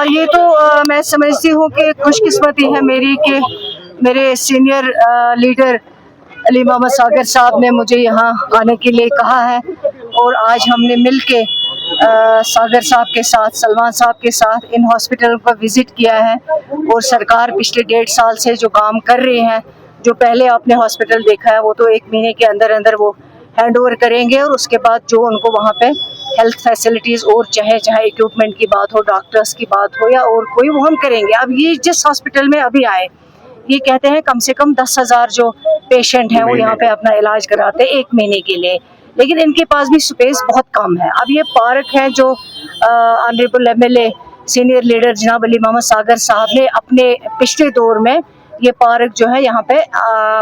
ये तो मैं समझती हूँ कि खुशकिस्मती है मेरी कि मेरे सीनियर लीडर अली मोहम्मद सागर साहब ने मुझे यहाँ आने के लिए कहा है और आज हमने मिल के सागर साहब के साथ, सलमान साहब के साथ इन हॉस्पिटल पर विज़िट किया है। और सरकार पिछले 1.5 साल से जो काम कर रही है, जो पहले आपने हॉस्पिटल देखा है वो तो 1 महीने के अंदर अंदर वो हैंड ओवर करेंगे और उसके बाद जो उनको वहाँ पे हेल्थ फैसिलिटीज़ और चाहे इक्विपमेंट की बात हो, डॉक्टर्स की बात हो या और कोई, वो हम करेंगे। अब ये जिस हॉस्पिटल में अभी आए, ये कहते हैं कम से कम 10,000 जो पेशेंट हैं वो यहाँ पे अपना इलाज कराते हैं 1 महीने के लिए, लेकिन इनके पास भी स्पेस बहुत कम है। अब ये पार्क है जो ऑनरेबल MLA सीनियर लीडर जनाब अली मोहम्मद सागर साहब ने अपने पिछले दौर में ये पार्क जो है यहाँ पे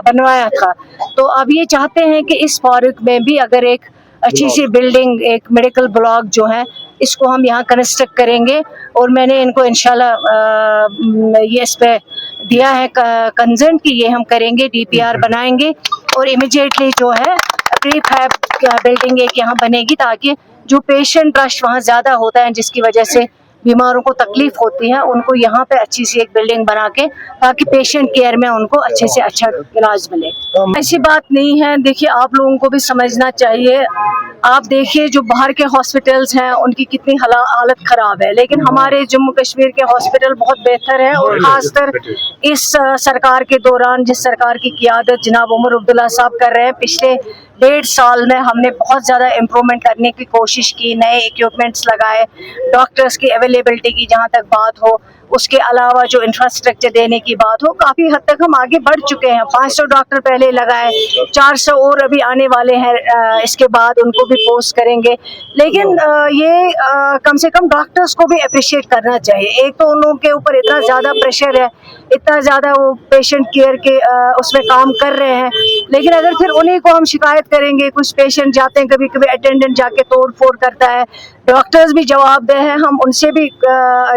बनवाया था, तो अब ये चाहते हैं कि इस पार्क में भी अगर एक अच्छी सी बिल्डिंग, एक मेडिकल ब्लॉक जो है, इसको हम यहाँ कंस्ट्रक्ट करेंगे। और मैंने इनको इंशाल्लाह ये इस पे दिया है कंसर्न कि ये हम करेंगे, DPR बनाएंगे और इमीडिएटली जो है प्रीफैब बिल्डिंग एक यहाँ बनेगी, ताकि जो पेशेंट रश वहाँ ज़्यादा होता है जिसकी वजह से बीमारों को तकलीफ होती है, उनको यहाँ पे अच्छी सी एक बिल्डिंग बना के, ताकि पेशेंट केयर में उनको अच्छे से अच्छा इलाज मिले। ऐसी बात नहीं है, देखिए आप लोगों को भी समझना चाहिए। आप देखिए जो बाहर के हॉस्पिटल्स हैं उनकी कितनी हालत ख़राब है, लेकिन हमारे जम्मू कश्मीर के हॉस्पिटल बहुत बेहतर है। और ख़ासकर इस सरकार के दौरान, जिस सरकार की क़ियादत जनाब उमर अब्दुल्ला साहब कर रहे हैं, पिछले 1.5 साल में हमने बहुत ज़्यादा इम्प्रूवमेंट करने की कोशिश की, नए इक्विपमेंट्स लगाए, डॉक्टर्स की अवेलेबिलिटी की जहाँ तक बात हो, उसके अलावा जो इंफ्रास्ट्रक्चर देने की बात हो, काफ़ी हद तक हम आगे बढ़ चुके हैं। 500 डॉक्टर पहले लगाए, 400 और अभी आने वाले हैं, इसके बाद उनको भी पोस्ट करेंगे। लेकिन ये कम से कम डॉक्टर्स को भी अप्रिशिएट करना चाहिए। एक तो उन लोगों के ऊपर इतना ज़्यादा प्रेशर है, इतना ज़्यादा वो पेशेंट केयर के उसमें काम कर रहे हैं, लेकिन अगर फिर उन्हीं को हम शिकायत करेंगे, कुछ पेशेंट जाते हैं, कभी कभी अटेंडेंट जाके तोड़ फोड़ करता है, डॉक्टर्स भी जवाबदेह हैं, हम उनसे भी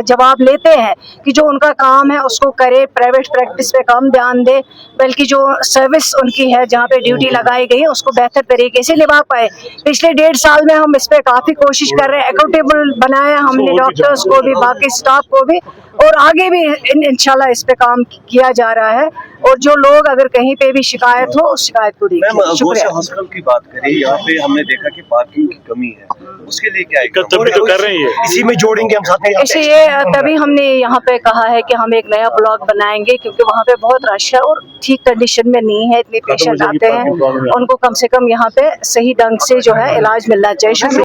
जवाब लेते हैं कि जो उनका काम है उसको करे, प्राइवेट प्रैक्टिस पे कम ध्यान दे, बल्कि जो सर्विस उनकी है, जहाँ पे ड्यूटी लगाई गई है, उसको बेहतर तरीके से निभा पाए। पिछले 1.5 साल में हम इस पे काफ़ी कोशिश कर रहे हैं, अकाउंटेबल बनाया हमने डॉक्टर्स को भी, बाकी स्टाफ को भी, और आगे भी इंशाल्लाह इस पे काम किया जा रहा है। और जो लोग अगर कहीं पे भी शिकायत हो, उस शिकायत को देखिए। शुक्रिया। हॉस्पिटल की बात करें, यहाँ पे हमने देखा कि पार्किंग की कमी है, उसके लिए क्या है? तभी तो कर रही है, इसी में जोड़ेंगे हम साथ में। इसलिए तभी हमने यहाँ पे कहा है कि हम एक नया ब्लॉक बनाएंगे, क्योंकि वहाँ पे बहुत रश है और ठीक कंडीशन में नहीं है, इतने पेशेंट आते हैं, उनको कम से कम यहाँ पे सही ढंग से जो है इलाज मिलना चाहिए।